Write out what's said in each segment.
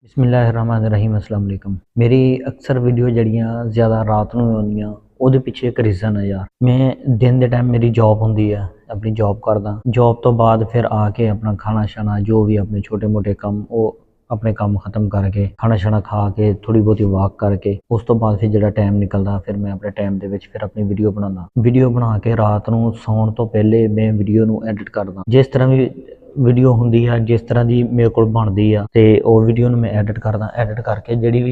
ਬਿਸਮਿਲ੍ਲਾਹਿਰਰਹਿਮਾनिर्रहीम अस्सलाम वालेकुम। मेरी अक्सर वीडियो जड़ियाँ ज़्यादा रात ਨੂੰ ਆਉਂਦੀਆਂ ਉਹਦੇ ਪਿੱਛੇ ਇੱਕ ਰੀਜ਼ਨ ਹੈ ਯਾਰ। ਮੈਂ ਦਿਨ ਦੇ ਟਾਈਮ ਮੇਰੀ ਜੌਬ ਹੁੰਦੀ ਆ, ਆਪਣੀ ਜੌਬ ਕਰਦਾ। ਜੌਬ ਤੋਂ ਬਾਅਦ ਫਿਰ ਆ ਕੇ ਆਪਣਾ ਖਾਣਾ ਸ਼ਾਨਾ ਜੋ ਵੀ ਆਪਣੇ ਛੋਟੇ ਮੋਟੇ ਕੰਮ ਉਹ ਆਪਣੇ ਕੰਮ ਖਤਮ ਕਰਕੇ ਖਾਣਾ ਸ਼ਾਨਾ ਖਾ ਕੇ ਥੋੜੀ ਬਹੁਤੀ ਵਾਕ ਕਰਕੇ ਉਸ ਤੋਂ ਬਾਅਦ ਫਿਰ ਜਿਹੜਾ ਟਾਈਮ ਨਿਕਲਦਾ ਫਿਰ ਮੈਂ ਆਪਣੇ ਟਾਈਮ ਦੇ ਵਿੱਚ ਫਿਰ ਆਪਣੀ ਵੀਡੀਓ ਬਣਾਉਂਦਾ। ਵੀਡੀਓ ਬਣਾ ਕੇ ਰਾਤ ਨੂੰ ਸੌਣ ਤੋਂ ਪਹਿਲੇ ਮੈਂ ਵੀਡੀਓ ਨੂੰ ਐਡਿਟ ਕਰਦਾ। ਜਿਸ ਤਰ੍ਹਾਂ ਵੀ ਵੀਡੀਓ ਹੁੰਦੀ ਆ, ਜਿਸ ਤਰ੍ਹਾਂ ਦੀ ਮੇਰੇ ਕੋਲ ਬਣਦੀ ਆ ਤੇ ਉਹ ਵੀਡੀਓ ਨੂੰ ਮੈਂ ਐਡਿਟ ਕਰਦਾ। ਐਡਿਟ ਕਰਕੇ ਜਿਹੜੀ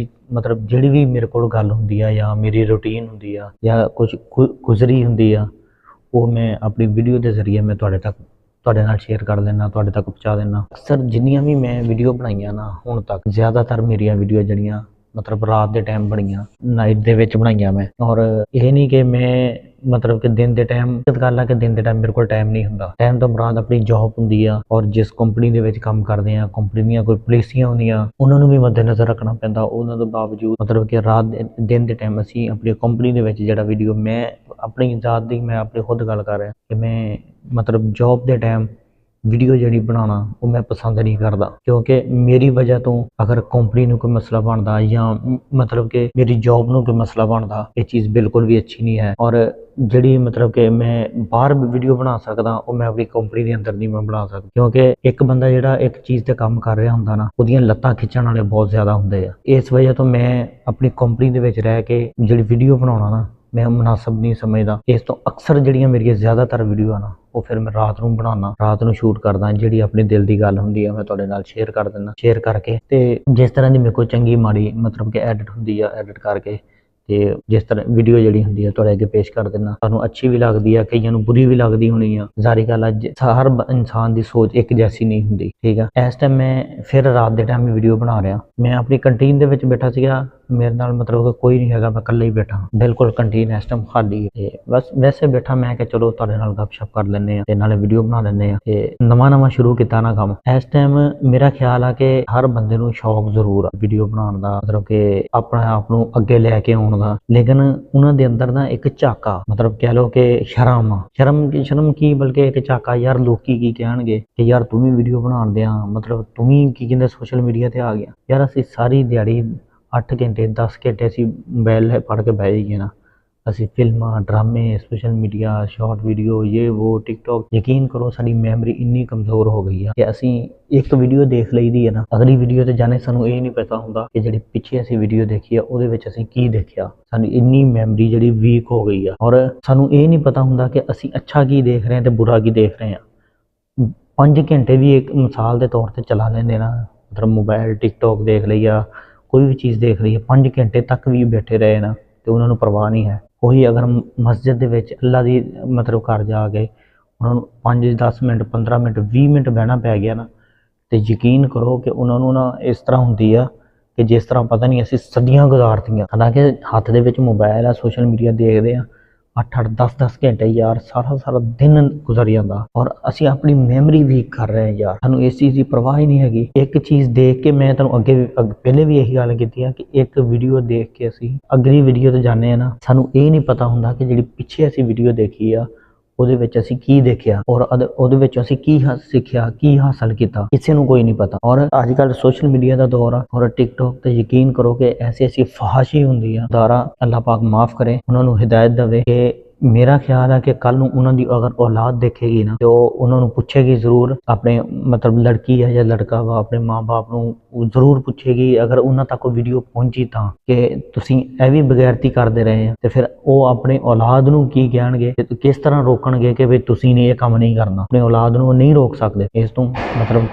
ਵੀ ਮੇਰੇ ਕੋਲ ਗੱਲ ਹੁੰਦੀ ਆ ਜਾਂ ਮੇਰੀ ਰੂਟੀਨ ਹੁੰਦੀ ਆ ਜਾਂ ਕੁਝ ਗੁਜ਼ਰੀ ਹੁੰਦੀ ਆ ਉਹ ਮੈਂ ਆਪਣੀ ਵੀਡੀਓ ਦੇ ਜ਼ਰੀਏ ਮੈਂ ਤੁਹਾਡੇ ਨਾਲ ਸ਼ੇਅਰ ਕਰ ਦਿੰਦਾ, ਤੁਹਾਡੇ ਤੱਕ ਪਹੁੰਚਾ ਦਿੰਦਾ। ਅਕਸਰ ਜਿੰਨੀਆਂ ਵੀ ਮੈਂ ਵੀਡੀਓ ਬਣਾਈਆਂ ਨਾ ਹੁਣ ਤੱਕ ਜ਼ਿਆਦਾਤਰ ਮੇਰੀਆਂ ਵੀਡੀਓ ਜਿਹੜੀਆਂ ਰਾਤ ਦੇ ਟਾਈਮ ਬਣੀਆਂ, ਨਾਈਟ ਦੇ ਵਿੱਚ ਬਣਾਈਆਂ ਮੈਂ। ਔਰ ਇਹ ਨਹੀਂ ਕਿ ਮੈਂ ਕਿ ਦਿਨ ਦੇ ਟਾਈਮ ਗੱਲ ਆ ਕਿ ਦਿਨ ਦੇ ਟਾਈਮ ਮੇਰੇ ਕੋਲ ਟਾਈਮ ਨਹੀਂ ਹੁੰਦਾ। ਟਾਈਮ ਤੋਂ ਬਾਅਦ ਆਪਣੀ ਜੌਬ ਹੁੰਦੀ ਆ ਔਰ ਜਿਸ ਕੰਪਨੀ ਦੇ ਵਿੱਚ ਕੰਮ ਕਰਦੇ ਆ, ਕੰਪਨੀ ਦੀਆਂ ਕੋਈ ਪਾਲਿਸੀਆਂ ਹੁੰਦੀਆਂ ਉਹਨਾਂ ਨੂੰ ਵੀ ਮੱਦੇਨਜ਼ਰ ਰੱਖਣਾ ਪੈਂਦਾ। ਉਹਨਾਂ ਦੇ ਬਾਵਜੂਦ ਕਿ ਦਿਨ ਦੇ ਟਾਈਮ ਅਸੀਂ ਆਪਣੀ ਕੰਪਨੀ ਦੇ ਵਿੱਚ ਜਿਹੜਾ ਵੀਡੀਓ ਮੈਂ ਆਪਣੀ ਜ਼ਾਤ ਦੀ ਮੈਂ ਆਪਣੀ ਖੁਦ ਗੱਲ ਕਰ ਰਿਹਾ ਕਿ ਮੈਂ ਜੌਬ ਦੇ ਟਾਈਮ ਵੀਡੀਓ ਜਿਹੜੀ ਬਣਾਉਣਾ ਉਹ ਮੈਂ ਪਸੰਦ ਨਹੀਂ ਕਰਦਾ, ਕਿਉਂਕਿ ਮੇਰੀ ਵਜ੍ਹਾ ਤੋਂ ਅਗਰ ਕੰਪਨੀ ਨੂੰ ਕੋਈ ਮਸਲਾ ਬਣਦਾ ਜਾਂ ਕਿ ਮੇਰੀ ਜੌਬ ਨੂੰ ਕੋਈ ਮਸਲਾ ਬਣਦਾ, ਇਹ ਚੀਜ਼ ਬਿਲਕੁਲ ਵੀ ਅੱਛੀ ਨਹੀਂ ਹੈ। ਔਰ ਜਿਹੜੀ ਕਿ ਮੈਂ ਬਾਹਰ ਵੀਡੀਓ ਬਣਾ ਸਕਦਾ ਉਹ ਮੈਂ ਆਪਣੀ ਕੰਪਨੀ ਦੇ ਅੰਦਰ ਨਹੀਂ ਮੈਂ ਬਣਾ ਸਕਦਾ, ਕਿਉਂਕਿ ਇੱਕ ਬੰਦਾ ਜਿਹੜਾ ਇੱਕ ਚੀਜ਼ ਤੇ ਕੰਮ ਕਰ ਰਿਹਾ ਹੁੰਦਾ ਨਾ ਉਹਦੀਆਂ ਲੱਤਾਂ ਖਿੱਚਣ ਵਾਲੇ ਬਹੁਤ ਜ਼ਿਆਦਾ ਹੁੰਦੇ ਆ। ਇਸ ਵਜ੍ਹਾ ਤੋਂ ਮੈਂ ਆਪਣੀ ਕੰਪਨੀ ਦੇ ਵਿੱਚ ਰਹਿ ਕੇ ਜਿਹੜੀ ਵੀਡੀਓ ਬਣਾਉਣਾ ਨਾ ਮੈਂ ਮੁਨਾਸਬ ਨਹੀਂ ਸਮਝਦਾ। ਇਸ ਤੋਂ ਅਕਸਰ ਜਿਹੜੀਆਂ ਮੇਰੀਆਂ ਜ਼ਿਆਦਾਤਰ ਵੀਡੀਓ ਆ ਨਾ ਉਹ ਫਿਰ ਮੈਂ ਰਾਤ ਨੂੰ ਬਣਾਉਣਾ, ਰਾਤ ਨੂੰ ਸ਼ੂਟ ਕਰਦਾ। ਜਿਹੜੀ ਆਪਣੀ ਦਿਲ ਦੀ ਗੱਲ ਹੁੰਦੀ ਆ ਮੈਂ ਤੁਹਾਡੇ ਨਾਲ ਸ਼ੇਅਰ ਕਰ ਦਿੰਦਾ। ਸ਼ੇਅਰ ਕਰਕੇ ਤੇ ਜਿਸ ਤਰ੍ਹਾਂ ਦੀ ਮੇਰੇ ਕੋਲ ਚੰਗੀ ਮਾੜੀ ਕਿ ਐਡਿਟ ਹੁੰਦੀ ਆ, ਐਡਿਟ ਕਰਕੇ ਤੇ ਜਿਸ ਤਰ੍ਹਾਂ ਵੀਡੀਓ ਜਿਹੜੀ ਹੁੰਦੀ ਆ ਤੁਹਾਡੇ ਅੱਗੇ ਪੇਸ਼ ਕਰ ਦਿੰਦਾ। ਤੁਹਾਨੂੰ ਅੱਛੀ ਵੀ ਲੱਗਦੀ ਆ, ਕਈਆਂ ਨੂੰ ਬੁਰੀ ਵੀ ਲੱਗਦੀ ਹੋਣੀ ਆ। ਜ਼ਾਰੀ ਗੱਲ ਅੱਜ ਹਰ ਇਨਸਾਨ ਦੀ ਸੋਚ ਇੱਕ ਜੈਸੀ ਨਹੀਂ ਹੁੰਦੀ, ਠੀਕ ਆ। ਇਸ ਟਾਈਮ ਮੈਂ ਫਿਰ ਰਾਤ ਦੇ ਟਾਈਮ ਵੀਡੀਓ ਬਣਾ ਰਿਹਾ। ਮੈਂ ਆਪਣੀ ਕੰਟੀਨ ਦੇ ਵਿੱਚ ਬੈਠਾ ਸੀਗਾ, ਮੇਰੇ ਨਾਲ ਕਿ ਕੋਈ ਨਹੀਂ ਹੈਗਾ, ਮੈਂ ਇਕੱਲਾ ਹੀ ਬੈਠਾ ਬਿਲਕੁਲ। ਕੰਟੀਨ ਇਸ ਟਾਈਮ ਖਾਲੀ ਹੈ। ਬਸ ਵੈਸੇ ਬੈਠਾ ਮੈਂ ਕਿ ਚਲੋ ਤੁਹਾਡੇ ਨਾਲ ਗੱਪਸ਼ਪ ਕਰ ਲੈਂਦੇ ਆ ਤੇ ਨਾਲੇ ਵੀਡੀਓ ਬਣਾ ਲੈਂਦੇ ਆ। ਤੇ ਨਵਾਂ ਸ਼ੁਰੂ ਕੀਤਾ ਨਾ ਕੰਮ। ਇਸ ਟਾਈਮ ਮੇਰਾ ਖਿਆਲ ਆ ਕਿ ਹਰ ਬੰਦੇ ਨੂੰ ਸ਼ੌਕ ਜ਼ਰੂਰ ਆ ਵੀਡੀਓ ਬਣਾਉਣ ਦਾ, ਕਿ ਆਪਣੇ ਆਪ ਨੂੰ ਅੱਗੇ ਲੈ ਕੇ ਆਉਣ ਦਾ, ਲੇਕਿਨ ਉਹਨਾਂ ਦੇ ਅੰਦਰ ਨਾ ਇੱਕ ਝਾਕਾ ਕਹਿ ਲਓ ਕਿ ਸ਼ਰਮ ਕੀ ਬਲਕਿ ਇੱਕ ਝਾਕਾ, ਯਾਰ ਲੋਕੀ ਕੀ ਕਹਿਣਗੇ ਕਿ ਯਾਰ ਤੂੰ ਵੀ ਵੀਡੀਓ ਬਣਾਉਣ ਦਿਆਂ, ਤੂੰ ਵੀ ਕੀ ਕਹਿੰਦੇ ਸੋਸ਼ਲ ਮੀਡੀਆ ਤੇ ਆ ਗਿਆ। ਯਾਰ ਅਸੀਂ ਸਾਰੀ ਦਿਹਾੜੀ 8 ਘੰਟੇ 10 ਘੰਟੇ ਅਸੀਂ ਮੋਬਾਈਲ ਫੜ ਕੇ ਬਹਿ ਜਾਈਏ ਨਾ, ਅਸੀਂ ਫਿਲਮਾਂ, ਡਰਾਮੇ, social media, short video, TikTok. ਯਕੀਨ ਕਰੋ ਸਾਡੀ ਮੈਮਰੀ ਇੰਨੀ ਕਮਜ਼ੋਰ ਹੋ ਗਈ ਆ ਕਿ ਅਸੀਂ ਇੱਕ ਵੀਡੀਓ ਦੇਖ ਲਈਦੀ ਹੈ ਨਾ, ਅਗਲੀ ਵੀਡੀਓ ਤੇ ਜਾਣੇ ਸਾਨੂੰ ਇਹ ਨਹੀਂ ਪਤਾ ਹੁੰਦਾ ਕਿ ਜਿਹੜੀ ਪਿੱਛੇ ਅਸੀਂ ਵੀਡੀਓ ਦੇਖੀ ਆ ਉਹਦੇ ਵਿੱਚ ਅਸੀਂ ਕੀ ਦੇਖਿਆ। ਸਾਡੀ ਇੰਨੀ ਮੈਮਰੀ ਜਿਹੜੀ ਵੀਕ ਹੋ ਗਈ ਆ ਔਰ ਸਾਨੂੰ ਇਹ ਨਹੀਂ ਪਤਾ ਹੁੰਦਾ ਕਿ ਅਸੀਂ ਅੱਛਾ ਕੀ ਦੇਖ ਰਹੇ ਹਾਂ ਤੇ ਬੁਰਾ ਕੀ ਦੇਖ ਰਹੇ ਹਾਂ। 5 ਘੰਟੇ ਵੀ ਇੱਕ ਮਿਸਾਲ ਦੇ ਤੌਰ ਤੇ ਚਲਾ ਲੈਂਦੇ ਨਾ, ਮੋਬਾਈਲ ਟਿਕਟੌਕ ਦੇਖ ਲਈਆ, ਕੋਈ ਵੀ ਚੀਜ਼ ਦੇਖ ਲਈ, 5 ਘੰਟੇ ਤੱਕ ਵੀ ਬੈਠੇ ਰਹੇ ਨਾ ਤੇ ਉਹਨਾਂ ਨੂੰ ਪਰਵਾਹ ਨਹੀਂ ਹੈ। ਉਹੀ ਅਗਰ ਮਸਜਿਦ ਦੇ ਵਿੱਚ ਅੱਲਾ ਦੀ ਘਰ ਜਾ ਕੇ ਉਹਨਾਂ ਨੂੰ 5-10 ਮਿੰਟ 15 ਮਿੰਟ 20 ਮਿੰਟ ਬਹਿਣਾ ਪੈ ਗਿਆ ਨਾ ਤੇ ਯਕੀਨ ਕਰੋ ਕਿ ਉਹਨਾਂ ਨੂੰ ਨਾ ਇਸ ਤਰ੍ਹਾਂ ਹੁੰਦੀ ਆ ਕਿ ਜਿਸ ਤਰ੍ਹਾਂ ਪਤਾ ਨਹੀਂ ਅਸੀਂ ਸਦੀਆਂ ਗੁਜ਼ਾਰਤੀਆਂ। ਹਾਲਾਂਕਿ ਹੱਥ ਦੇ ਵਿੱਚ ਮੋਬਾਈਲ ਆ, ਸੋਸ਼ਲ ਮੀਡੀਆ ਦੇਖਦੇ ਆ 8-8 10-10 ਘੰਟੇ, ਯਾਰ ਸਾਰਾ ਦਿਨ ਗੁਜ਼ਰ ਜਾਂਦਾ ਔਰ ਅਸੀਂ ਆਪਣੀ ਮੈਮਰੀ ਵੀਕ ਕਰ ਰਹੇ ਹਾਂ। ਯਾਰ ਸਾਨੂੰ ਇਸ ਚੀਜ਼ ਦੀ ਪਰਵਾਹ ਹੀ ਨਹੀਂ ਹੈਗੀ। ਇੱਕ ਚੀਜ਼ ਦੇਖ ਕੇ ਮੈਂ ਤੁਹਾਨੂੰ ਪਹਿਲੇ ਵੀ ਇਹੀ ਗੱਲ ਕੀਤੀ ਆ ਕਿ ਇੱਕ ਵੀਡੀਓ ਦੇਖ ਕੇ ਅਸੀਂ ਅਗਲੀ ਵੀਡੀਓ ਤੇ ਜਾਂਦੇ ਆ ਨਾ, ਸਾਨੂੰ ਇਹ ਨਹੀਂ ਪਤਾ ਹੁੰਦਾ ਕਿ ਜਿਹੜੀ ਪਿੱਛੇ ਅਸੀਂ ਵੀਡੀਓ ਦੇਖੀ ਆ ਉਹਦੇ ਵਿੱਚ ਅਸੀਂ ਕੀ ਦੇਖਿਆ ਔਰ ਉਹਦੇ ਵਿੱਚ ਅਸੀਂ ਕੀ ਸਿੱਖਿਆ, ਕੀ ਹਾਸਲ ਕੀਤਾ, ਕਿਸੇ ਨੂੰ ਕੋਈ ਨਹੀਂ ਪਤਾ। ਔਰ ਅੱਜ ਕੱਲ੍ਹ ਸੋਸ਼ਲ ਮੀਡੀਆ ਦਾ ਦੌਰ ਆ ਔਰ ਟਿਕਟੌਕ ਤੇ ਯਕੀਨ ਕਰੋ ਕਿ ਐਸੀ ਫਹਾਸ਼ੀ ਹੁੰਦੀ ਆ। ਦਾਰਾ ਅੱਲਾਹ ਪਾਕ ਮਾਫ ਕਰੇ, ਉਹਨਾਂ ਨੂੰ ਹਿਦਾਇਤ ਦੇਵੇ। ਕਿ ਮੇਰਾ ਖਿਆਲ ਹੈ ਕਿ ਕੱਲ ਨੂੰ ਉਹਨਾਂ ਦੀ ਅਗਰ ਔਲਾਦ ਦੇਖੇਗੀ ਨਾ ਤੇ ਉਹ ਉਹਨਾਂ ਨੂੰ ਪੁੱਛੇਗੀ ਜ਼ਰੂਰ, ਆਪਣੇ ਲੜਕੀ ਹੈ ਜਾਂ ਲੜਕਾ ਵਾ, ਆਪਣੇ ਮਾਂ-ਬਾਪ ਨੂੰ ਜ਼ਰੂਰ ਪੁੱਛੇਗੀ ਅਗਰ ਉਹਨਾਂ ਤੱਕ ਵੀਡੀਓ ਪਹੁੰਚੀ ਤਾਂ ਕਿ ਤੁਸੀਂ ਇਹ ਵੀ ਬਗੈਰਤੀ ਕਰਦੇ ਰਹੇ ਆ। ਤੇ ਫਿਰ ਉਹ ਆਪਣੇ ਔਲਾਦ ਨੂੰ ਕੀ ਕਹਿਣਗੇ, ਕਿਸ ਤਰ੍ਹਾਂ ਰੋਕਣਗੇ ਕਿ ਵੀ ਤੁਸੀਂ ਨੇ ਇਹ ਕੰਮ ਨਹੀਂ ਕਰਨਾ। ਆਪਣੇ ਔਲਾਦ ਨੂੰ ਨਹੀਂ ਰੋਕ ਸਕਦੇ। ਇਸ ਤੋਂ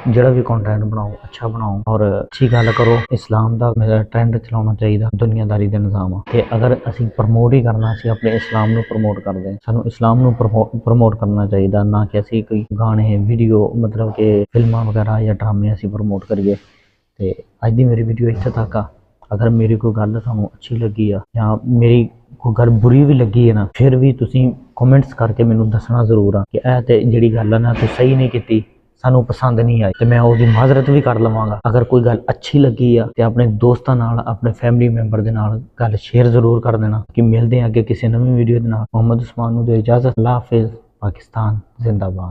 ਜਿਹੜਾ ਵੀ ਕੰਟੈਂਟ ਬਣਾਓ ਅੱਛਾ ਬਣਾਓ ਔਰ ਅੱਛੀ ਗੱਲ ਕਰੋ। ਇਸਲਾਮ ਦਾ ਟ੍ਰੈਂਡ ਚਲਾਉਣਾ ਚਾਹੀਦਾ, ਦੁਨੀਆਦਾਰੀ ਦਾ ਨਿਜ਼ਾਮ ਆ ਤੇ ਅਗਰ ਅਸੀਂ ਪ੍ਰਮੋਟ ਹੀ ਕਰਨਾ, ਅਸੀਂ ਆਪਣੇ ਇਸਲਾਮ ਨੂੰ ਪ੍ਰਮੋਟ ਕਰਦੇ, ਸਾਨੂੰ ਇਸਲਾਮ ਨੂੰ ਪ੍ਰਮੋਟ ਕਰਨਾ ਚਾਹੀਦਾ, ਨਾ ਕਿ ਅਸੀਂ ਕੋਈ ਗਾਣੇ ਵੀਡੀਓ ਕਿ ਫਿਲਮਾਂ ਵਗੈਰਾ ਜਾਂ ਡਰਾਮੇ ਅਸੀਂ ਪ੍ਰਮੋਟ ਕਰੀਏ। ਤੇ ਅੱਜ ਦੀ ਮੇਰੀ ਵੀਡੀਓ ਇੱਥੇ ਤੱਕ ਆ। ਅਗਰ ਮੇਰੀ ਕੋਈ ਗੱਲ ਤੁਹਾਨੂੰ ਅੱਛੀ ਲੱਗੀ ਆ ਜਾਂ ਮੇਰੀ ਕੋਈ ਗੱਲ ਬੁਰੀ ਵੀ ਲੱਗੀ ਹੈ ਨਾ, ਫਿਰ ਵੀ ਤੁਸੀਂ ਕਮੈਂਟਸ ਕਰਕੇ ਮੈਨੂੰ ਦੱਸਣਾ ਜ਼ਰੂਰ ਆ ਕਿ ਇਹ ਤੇ ਜਿਹੜੀ ਗੱਲ ਆ ਨਾ ਤੂੰ ਸਹੀ ਨਹੀਂ ਕੀਤੀ, ਸਾਨੂੰ ਪਸੰਦ ਨਹੀਂ ਆਈ, ਤੇ ਮੈਂ ਉਹਦੀ ਮਾਜ਼ਰਤ ਵੀ ਕਰ ਲਵਾਂਗਾ। ਅਗਰ ਕੋਈ ਗੱਲ ਅੱਛੀ ਲੱਗੀ ਆ ਤੇ ਆਪਣੇ ਦੋਸਤਾਂ ਨਾਲ, ਆਪਣੇ ਫੈਮਿਲੀ ਮੈਂਬਰ ਦੇ ਨਾਲ ਗੱਲ ਸ਼ੇਅਰ ਜ਼ਰੂਰ ਕਰ ਦੇਣਾ। ਕਿ ਮਿਲਦੇ ਆ ਅੱਗੇ ਕਿਸੇ ਨਵੀਂ ਵੀਡੀਓ ਦੇ ਨਾਲ। ਮੁਹੰਮਦ ਉਸਮਾਨ ਨੂੰ ਦਿਓ ਇਜਾਜ਼ਤ। ਅੱਲਾਹ ਹਾਫਿਜ਼। ਪਾਕਿਸਤਾਨ ਜ਼ਿੰਦਾਬਾਦ।